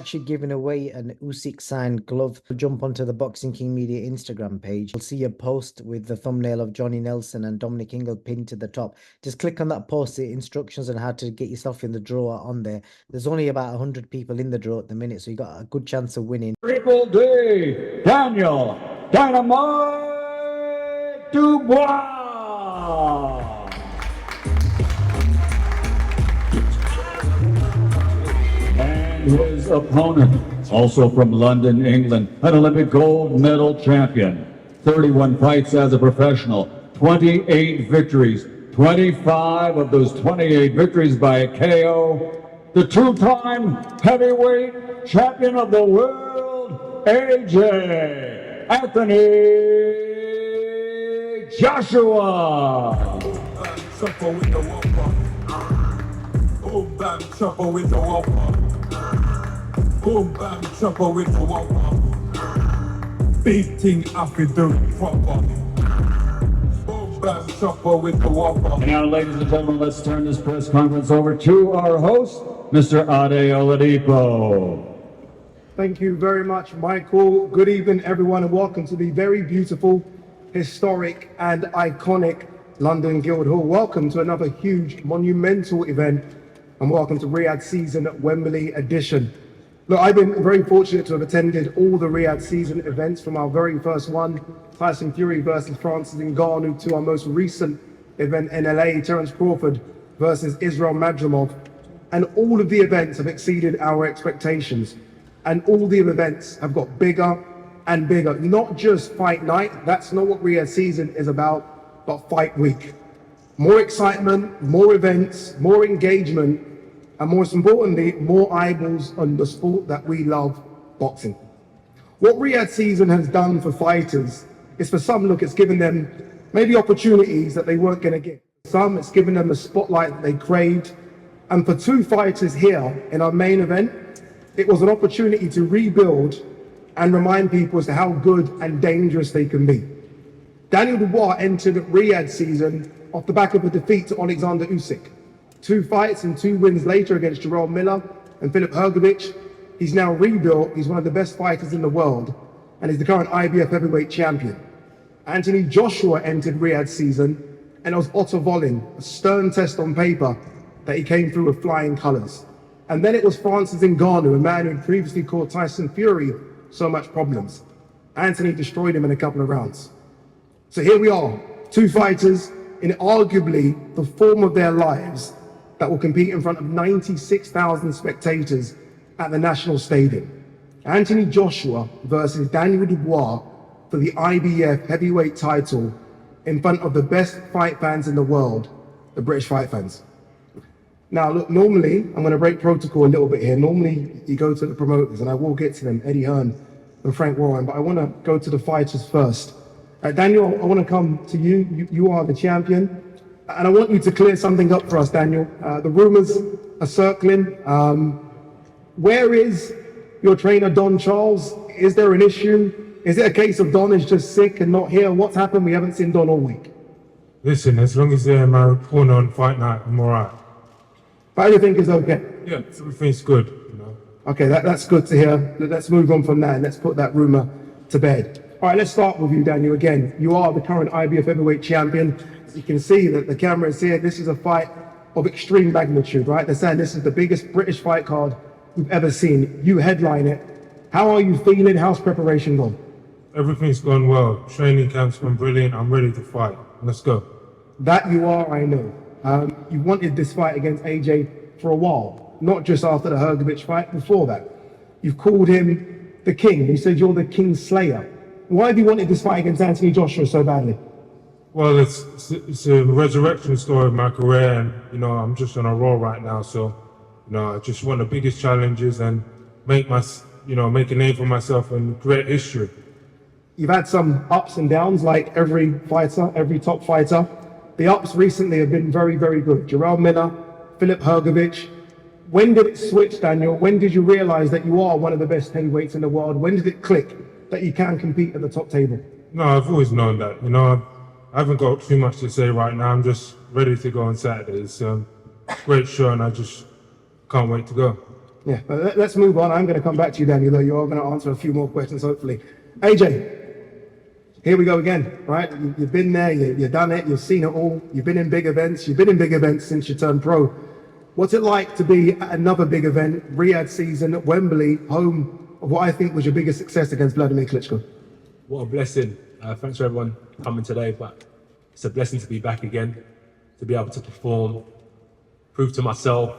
actually giving away an Usyk signed glove. Jump onto the Boxing King Media Instagram page. You'll see a post with the thumbnail of Johnny Nelson and Dominic Ingle pinned to the top. Just click on that post, the instructions on how to get yourself in the draw are on there. There's only about 100 people in the draw at the minute, so you got a good chance of winning. Triple D, Daniel Dynamite Dubois. And his opponent, also from London, England, an Olympic gold medal champion, 31 fights as a professional, 28 victories, 25 of those 28 victories by KO, the two-time heavyweight champion of the world, AJ Anthony Joshua. Boom, bam, chopper with the whopper. Boom, bam, chopper with the whopper. Big thing after the proper. Boom, bam, chopper with the whopper. And now, ladies and gentlemen, let's turn this press conference over to our host, Mr. Ade Oladipo. Thank you very much, Michael. Good evening, everyone, and welcome to the very beautiful, historic, and iconic London Guildhall. Welcome to another huge, monumental event, and welcome to Riyadh Season Wembley edition. Look, I've been very fortunate to have attended all the Riyadh Season events, from our very first one, Tyson Fury versus Francis Ngannou, to our most recent event in LA, Terence Crawford versus Israel Madrimov. And all of the events have exceeded our expectations. And all the events have got bigger and bigger. Not just fight night, that's not what Riyadh Season is about, but fight week. More excitement, more events, more engagement, and most importantly, more eyeballs on the sport that we love, boxing. What Riyadh Season has done for fighters is, for some, look, it's given them maybe opportunities that they weren't going to get. Some, it's given them the spotlight that they craved. And for two fighters here in our main event, it was an opportunity to rebuild and remind people as to how good and dangerous they can be. Daniel Dubois entered Riyadh Season off the back of a defeat to Alexander Usyk. 2 fights and 2 wins later against Jarrell Miller and Filip Hrgović, he's now rebuilt. He's one of the best fighters in the world, and he's the current IBF heavyweight champion. Anthony Joshua entered Riyadh Season, and it was Otto Wallin, a stern test on paper, that he came through with flying colours. And then it was Francis Ngannou, a man who had previously caused Tyson Fury so much problems. Anthony destroyed him in a couple of rounds. So here we are, 2 fighters in arguably the form of their lives that will compete in front of 96,000 spectators at the National Stadium. Anthony Joshua versus Daniel Dubois for the IBF heavyweight title in front of the best fight fans in the world, the British fight fans. Now, look, normally, I'm going to break protocol a little bit here. Normally, you go to the promoters, and I will get to them, Eddie Hearn and Frank Warren, but I want to go to the fighters first. Daniel, I want to come to you. You are the champion. And I want you to clear something up for us, Daniel. The rumors are circling. Where is your trainer, Don Charles? Is there an issue? Is it a case of Don is just sick and not here? What's happened? We haven't seen Don all week. Listen, as long as they're my corner on fight night, I'm all right. But everything is okay? Yeah, everything's good, you know. Okay, that's good to hear. Let's move on from that and let's put that rumor to bed. All right, let's start with you, Daniel. Again, you are the current IBF heavyweight champion. As you can see that the camera is here. This is a fight of extreme magnitude, right? They're saying this is the biggest British fight card we've ever seen. You headline it. How are you feeling? How's preparation gone? Everything's gone well. Training camp's been brilliant. I'm ready to fight. Let's go. That you are, I know. You wanted this fight against AJ for a while, not just after the Hrgović fight, before that. You've called him the king. You said you're the king slayer. Why have you wanted this fight against Anthony Joshua so badly? Well, it's a resurrection story of my career, and, you know, I'm just on a roll right now. So, you know, I just want the biggest challenges and make a name for myself and create history. You've had some ups and downs, like every fighter, every top fighter. The ups recently have been very, very good. Jarrell Miller, Filip Hrgović. When did it switch, Daniel? When did you realize that you are one of the best heavyweights in the world? When did it click that you can compete at the top table? No, I've always known that. You know, I haven't got too much to say right now. I'm just ready to go on Saturday. It's a great show, and I just can't wait to go. Yeah, but let's move on. I'm going to come back to you, Daniel, though you are going to answer a few more questions, hopefully. AJ, here we go again, right? You've been there, you've done it, you've seen it all. You've been in big events. You've been in big events since you turned pro. What's it like to be at another big event, Riyadh season at Wembley, home of what I think was your biggest success against Vladimir Klitschko? What a blessing. Thanks for everyone coming today, but it's a blessing to be back again, to be able to perform, prove to myself,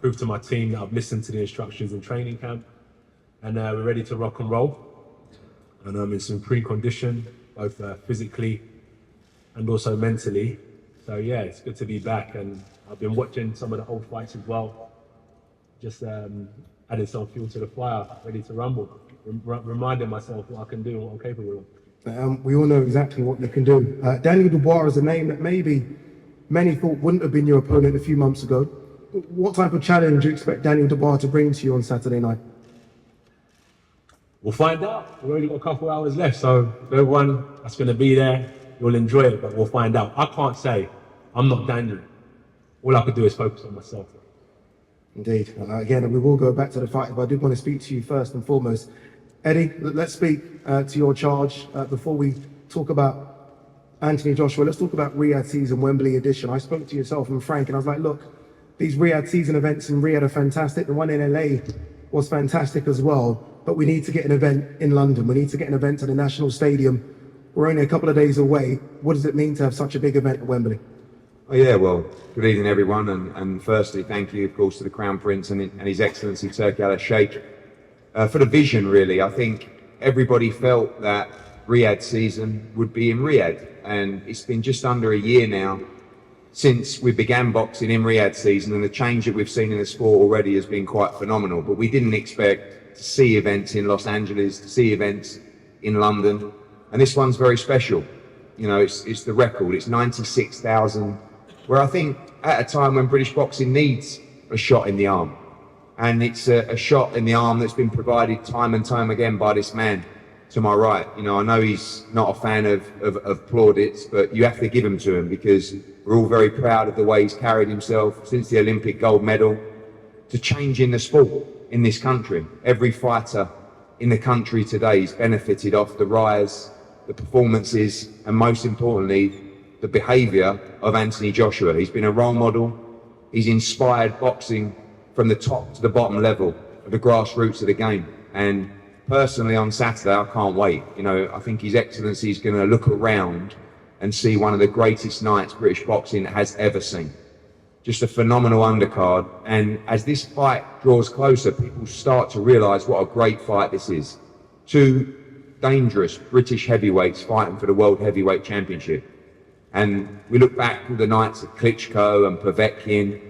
prove to my team that I've listened to the instructions in training camp, and we're ready to rock and roll. And I'm in supreme condition, both physically and also mentally. So yeah, it's good to be back, and I've been watching some of the old fights as well, just adding some fuel to the fire, ready to rumble, reminding myself what I can do and what I'm capable of. We all know exactly what you can do. Daniel Dubois is a name that maybe many thought wouldn't have been your opponent a few months ago. What type of challenge do you expect Daniel Dubois to bring to you on Saturday night? We'll find out. We've only got a couple hours left, so everyone that's going to be there, you'll enjoy it, but we'll find out. I can't say I'm not Daniel. All I could do is focus on myself. Indeed. Again, we will go back to the fight, but I do want to speak to you first and foremost. Eddie, let's speak to your charge before we talk about Anthony Joshua. Let's talk about Riyadh season, Wembley edition. I spoke to yourself and Frank, and I was like, look, these Riyadh season events in Riyadh are fantastic. The one in LA was fantastic as well, but we need to get an event in London. We need to get an event to the National Stadium. We're only a couple of days away. What does it mean to have such a big event at Wembley? Oh yeah, well, good evening everyone, and firstly thank you of course to the Crown Prince and His Excellency Turki Al-Sheikh for the vision really. I think everybody felt that Riyadh season would be in Riyadh, and it's been just under a year now since we began boxing in Riyadh season, and the change that we've seen in the sport already has been quite phenomenal. But we didn't expect to see events in Los Angeles, to see events in London, and this one's very special. You know, it's the record, it's 96,000, where I think at a time when British boxing needs a shot in the arm, and it's a shot in the arm that's been provided time and time again by this man to my right. You know, I know he's not a fan of plaudits, but you have to give them to him because we're all very proud of the way he's carried himself since the Olympic gold medal to changing the sport in this country. Every fighter in the country today has benefited off the rise, the performances, and most importantly, the behaviour of Anthony Joshua. He's been a role model. He's inspired boxing from the top to the bottom level of the grassroots of the game. And personally on Saturday, I can't wait. You know, I think His Excellency is going to look around and see one of the greatest nights British boxing has ever seen. Just a phenomenal undercard. And as this fight draws closer, people start to realise what a great fight this is. Two dangerous British heavyweights fighting for the World Heavyweight Championship. And we look back to the nights of Klitschko and Povetkin.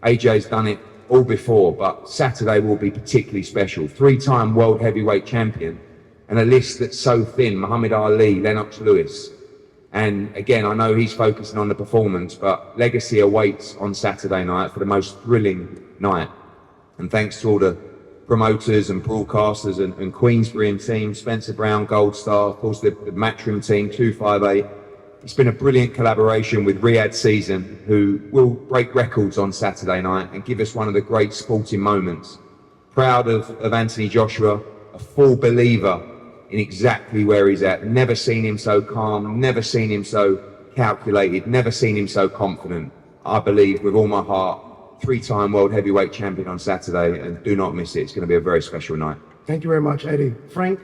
AJ's done it all before, but Saturday will be particularly special. Three-time World Heavyweight Champion, and a list that's so thin: Muhammad Ali, Lennox Lewis. And again, I know he's focusing on the performance, but legacy awaits on Saturday night for the most thrilling night. And thanks to all the promoters and broadcasters and Queensbury and team, Spencer Brown, Gold Star, of course the Matchroom team, 258. It's been a brilliant collaboration with Riyadh Season, who will break records on Saturday night and give us one of the great sporting moments. Proud of Anthony Joshua, a full believer in exactly where he's at. Never seen him so calm, never seen him so calculated, never seen him so confident. I believe with all my heart, three-time World Heavyweight Champion on Saturday, and do not miss it. It's going to be a very special night. Thank you very much, Eddie. Frank,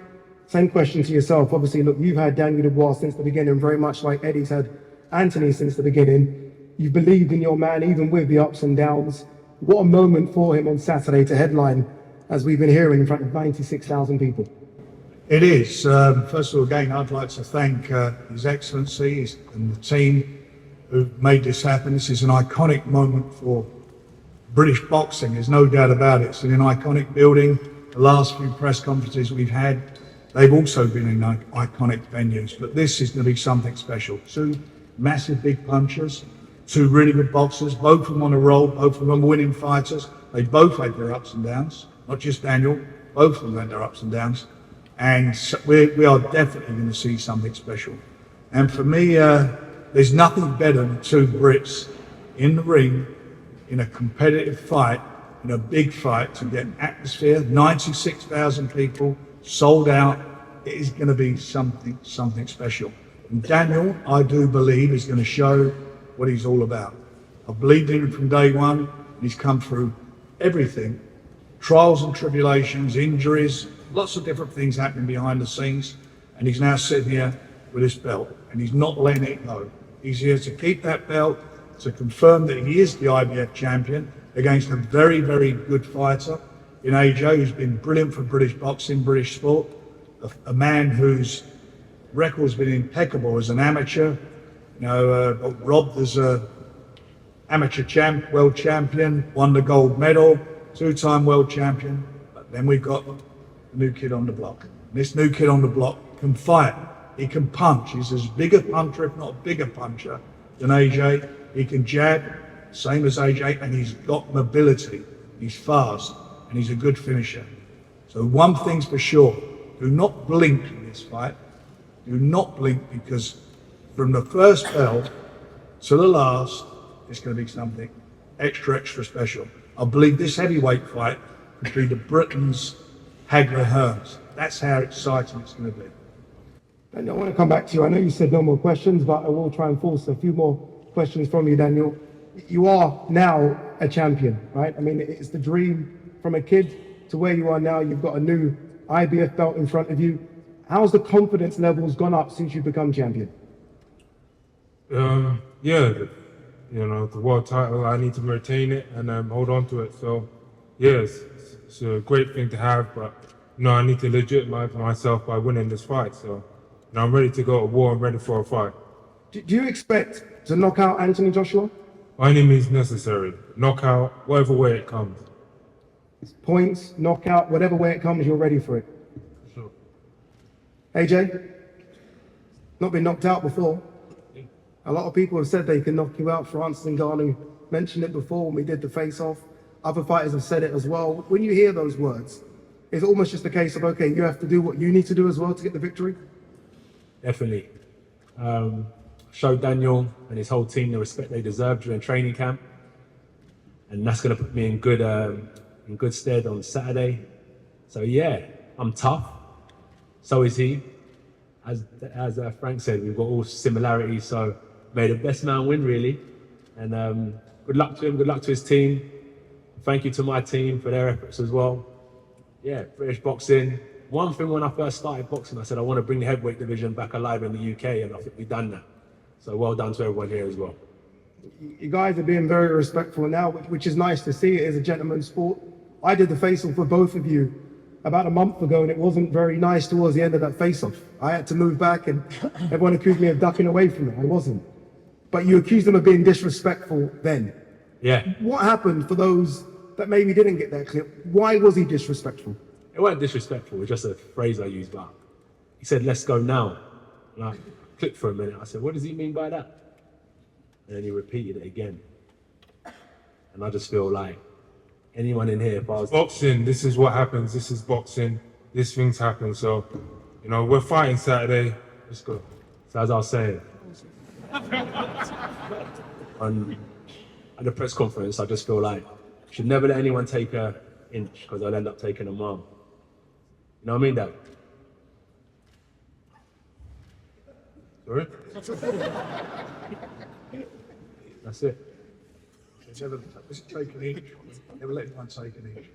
same question to yourself. Obviously, look, you've had Daniel Dubois since the beginning, very much like Eddie's had Anthony since the beginning. You've believed in your man, even with the ups and downs. What a moment for him on Saturday to headline, as we've been hearing, in front of 96,000 people. It is. First of all, again, I'd like to thank His Excellency and the team who made this happen. This is an iconic moment for British boxing, there's no doubt about it. It's in an iconic building. The last few press conferences we've had, they've also been in iconic venues, but this is going to be something special. Two massive big punchers, two really good boxers, both of them on a roll, both of them winning fighters. They both had their ups and downs, not just Daniel, both of them had their ups and downs. And so we are definitely going to see something special. And for me, there's nothing better than two Brits in the ring in a competitive fight in a big fight to get atmosphere, 96,000 people, sold out. It is going to be something special. And Daniel, I do believe, is going to show what he's all about. I've believed in him from day one, and he's come through everything. Trials and tribulations, injuries, lots of different things happening behind the scenes, and he's now sitting here with this belt, and he's not letting it go. He's here to keep that belt, to confirm that he is the IBF champion against a very, very good fighter in AJ, who's been brilliant for British boxing, British sport, a man whose record's been impeccable as an amateur, got robbed as a amateur world champion, won the gold medal, two-time world champion. But then we've got a new kid on the block. And this new kid on the block can fight. He can punch. He's as big a puncher, if not a bigger puncher, than AJ. He can jab, same as AJ, and he's got mobility. He's fast, and he's a good finisher. So one thing's for sure, do not blink in this fight. Do not blink, because from the first bell to the last, it's going to be something extra special. I believe this heavyweight fight could be the Britain's Hagler Hearns. That's how exciting it's going to be. And I want to come back to you. I know you said no more questions, but I will try and force a few more questions from you, Daniel. You are now a champion, right? I mean, it's the dream from a kid to where you are now. You've got a new IBF belt in front of you. How's the confidence levels gone up since you've become champion? Yeah, the world title, I need to retain it and hold on to it. So, yes, it's a great thing to have, but I need to legitimize myself by winning this fight. So, I'm ready to go to war. I'm ready for a fight. Do you expect to knock out Anthony Joshua? By any means necessary. Knockout, whatever way it comes. Points, knockout, whatever way it comes, you're ready for it. Sure. AJ, not been knocked out before. A lot of people have said they can knock you out. Francis Ngannou mentioned it before when we did the face-off. Other fighters have said it as well. When you hear those words, it's almost just a case of, okay, you have to do what you need to do as well to get the victory? Definitely. Showed Daniel and his whole team the respect they deserve during training camp. And that's going to put me in good stead on Saturday. So yeah, I'm tough. So is he. As Frank said, we've got all similarities, so may the best man win, really. And good luck to him, good luck to his team. Thank you to my team for their efforts as well. Yeah, British boxing. One thing when I first started boxing, I said I want to bring the heavyweight division back alive in the UK, and I think we've done that. So well done to everyone here as well. You guys are being very respectful now, which is nice to see. It is a gentleman's sport. I did the face-off for both of you about a month ago, and it wasn't very nice towards the end of that face-off. I had to move back, and everyone accused me of ducking away from it. I wasn't. But you accused them of being disrespectful then. Yeah. What happened for those that maybe didn't get that clip? Why was he disrespectful? It wasn't disrespectful, it was just a phrase I used, but he said, "Let's go now." And I clicked for a minute. I said, "What does he mean by that?" And then he repeated it again. And I just feel like anyone in here, if I was... Boxing, this is what happens. This is boxing. These things happen. So, we're fighting Saturday. Let's go. So as I was saying, at the press conference, I just feel like I should never let anyone take an inch, because I'll end up taking a mile. You know what I mean, Dad? Sorry? That's it. Never take an inch. Never let anyone take an inch.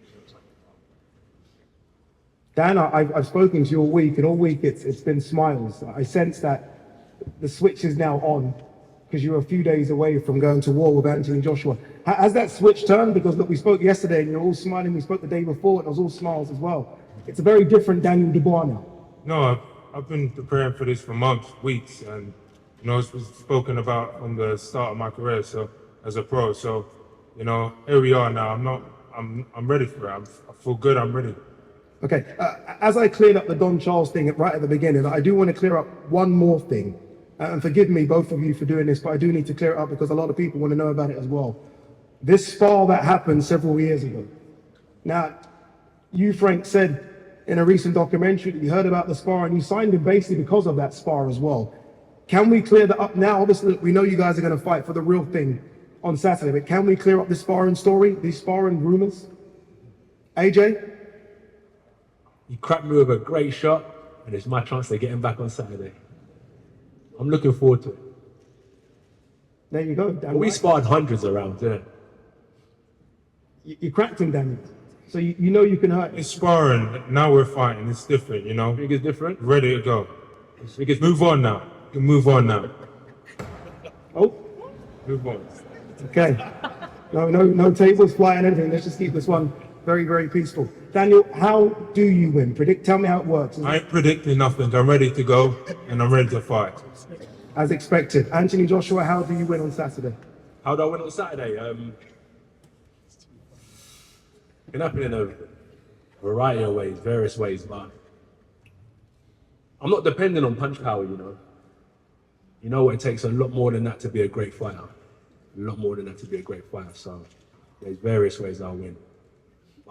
Dan, I've spoken to you all week, and all week it's been smiles. I sense that the switch is now on, because you're a few days away from going to war with Anthony Joshua. Has that switch turned? Because look, we spoke yesterday and you're all smiling. We spoke the day before and it was all smiles as well. It's a very different Daniel Dubois now. No, I've been preparing for this for months, weeks, and it's been spoken about from the start of my career. So as a pro, so here we are now. I'm ready for it. I feel good. I'm ready. Okay, as I cleared up the Don Charles thing right at the beginning, I do want to clear up one more thing. And forgive me, both of you, for doing this, but I do need to clear it up because a lot of people want to know about it as well. This spar that happened several years ago. Now, you, Frank, said in a recent documentary that you heard about the spar and you signed him basically because of that spar as well. Can we clear that up now? Obviously, we know you guys are going to fight for the real thing on Saturday, but can we clear up this sparring story, these sparring rumors? AJ, He cracked me with a great shot, and it's my chance to get him back on Saturday. I'm looking forward to it. there you go. Daniel. We sparred hundreds of rounds, didn't it? You cracked him, Daniel. So you know you can hurt him. It's sparring. Now we're fighting. It's different, you know. Think it's different? Ready to go. Move on now. You can move on now. Oh, Move on. okay. No tables flying, anything. Let's just keep this one very, very peaceful. Daniel, how do you win? Tell me how it works. I ain't predicting nothing. I'm ready to go and I'm ready to fight. As expected. Anthony Joshua, how do you win on Saturday? How do I win on Saturday? It can happen in a variety of ways, various ways, but I'm not dependent on punch power, you know. You know what, it takes a lot more than that to be a great fighter. A lot more than that to be a great fighter, so there's various ways I'll win.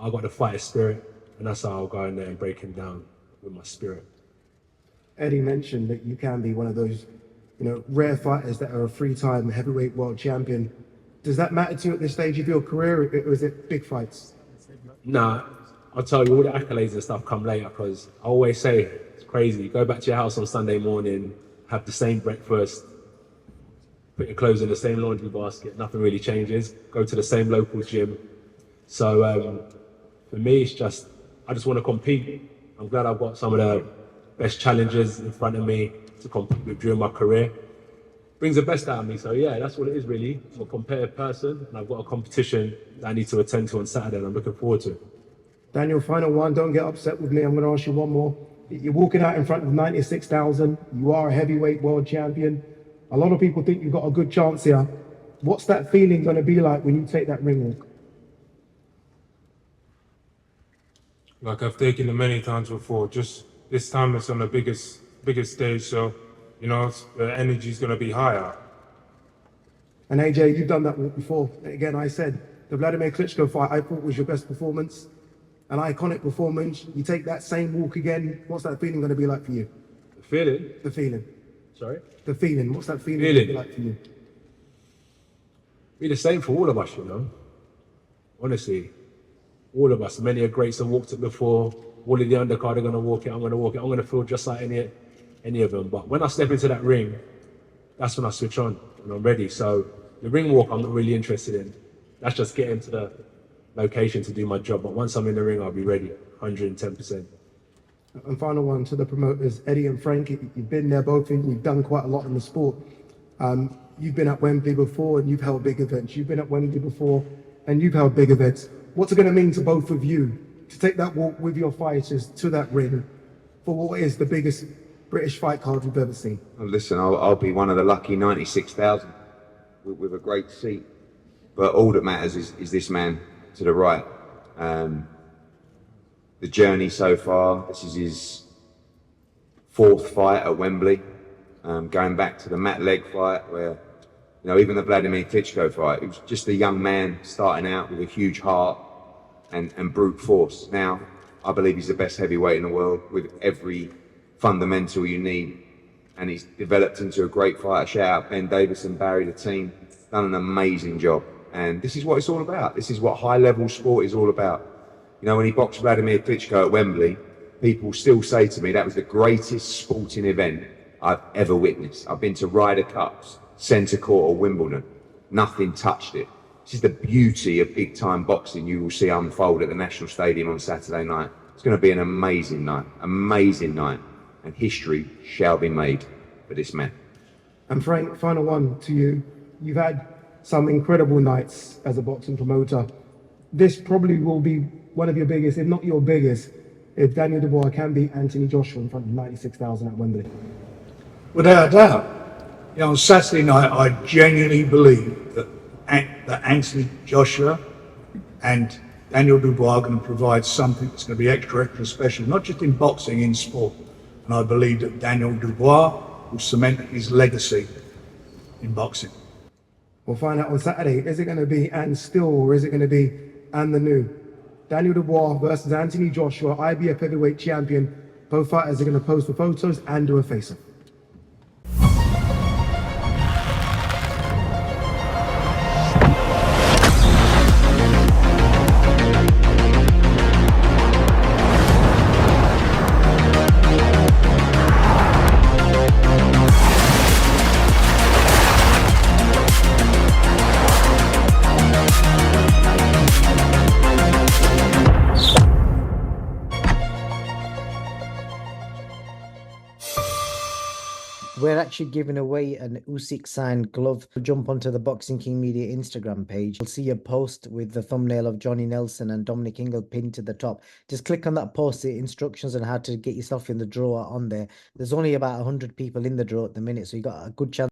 I got the fighter spirit, and that's how I'll go in there and break him down with my spirit. Eddie mentioned that you can be one of those, rare fighters that are a three-time heavyweight world champion. Does that matter to you at this stage of your career, or is it big fights? Nah, I'll tell you, all the accolades and stuff come later, because I always say, it's crazy, go back to your house on Sunday morning, have the same breakfast, put your clothes in the same laundry basket, nothing really changes, go to the same local gym. So for me, it's just, I just want to compete. I'm glad I've got some of the best challenges in front of me to compete with during my career. Brings the best out of me, so yeah, that's what it is really. I'm a competitive person, and I've got a competition that I need to attend to on Saturday, and I'm looking forward to it. Daniel, final one, don't get upset with me. I'm going to ask you one more. You're walking out in front of 96,000. You are a heavyweight world champion. A lot of people think you've got a good chance here. What's that feeling going to be like when you take that ring walk? Like I've taken it many times before. Just this time it's on the biggest stage, so the energy's gonna be higher. And AJ, you've done that walk before. Again, I said the Vladimir Klitschko fight I thought was your best performance, an iconic performance. You take that same walk again. What's that feeling going to be like for you? The feeling? The feeling. Sorry? The feeling. What's that feeling going to be like for you? Be the same for all of us, you know. Honestly, all of us. Many are greats have walked it before. All of the undercard are going to walk it. I'm going to walk it. I'm going to feel just like any of them. But when I step into that ring, that's when I switch on and I'm ready. So the ring walk, I'm not really interested in. That's just getting to the location to do my job. But once I'm in the ring, I'll be ready, 110%. And final one to the promoters, Eddie and Frank. You've been there, both of you. You've done quite a lot in the sport. You've been at Wembley before and you've held big events. You've been at Wembley before and you've held big events. What's it going to mean to both of you to take that walk with your fighters to that ring for what is the biggest British fight card we've ever seen? Well, listen, I'll be one of the lucky 96,000 with a great seat. But all that matters is this man to the right. The journey so far, this is his fourth fight at Wembley. Going back to the Matt Legg fight where, even the Vladimir Klitschko fight, it was just a young man starting out with a huge heart and brute force. Now, I believe he's the best heavyweight in the world with every fundamental you need. And he's developed into a great fighter. Shout out Ben Davis and Barry, the team, done an amazing job. And this is what it's all about. This is what high-level sport is all about. When he boxed Vladimir Klitschko at Wembley, people still say to me that was the greatest sporting event I've ever witnessed. I've been to Ryder Cups, Centre Court or Wimbledon. Nothing touched it. This is the beauty of big-time boxing you will see unfold at the National Stadium on Saturday night. It's going to be an amazing night, and history shall be made for this man. And Frank, final one to you. You've had some incredible nights as a boxing promoter. This probably will be one of your biggest, if not your biggest, if Daniel Dubois can beat Anthony Joshua in front of 96,000 at Wembley. Without a doubt. On Saturday night, I genuinely believe that Anthony Joshua and Daniel Dubois are going to provide something that's going to be extra special, not just in boxing, in sport. And I believe that Daniel Dubois will cement his legacy in boxing. We'll find out on Saturday. Is it going to be and still, or is it going to be and the new? Daniel Dubois versus Anthony Joshua, IBF heavyweight champion. Both fighters are going to pose for photos and do a face-off. we're actually giving away an Usyk signed glove. Jump onto the Boxing King Media Instagram page. You'll see a post with the thumbnail of Johnny Nelson and Dominic Ingle pinned to the top. Just click on that post, the instructions on how to get yourself in the draw are on there. There's only about 100 people in the draw at the minute, so you got a good chance.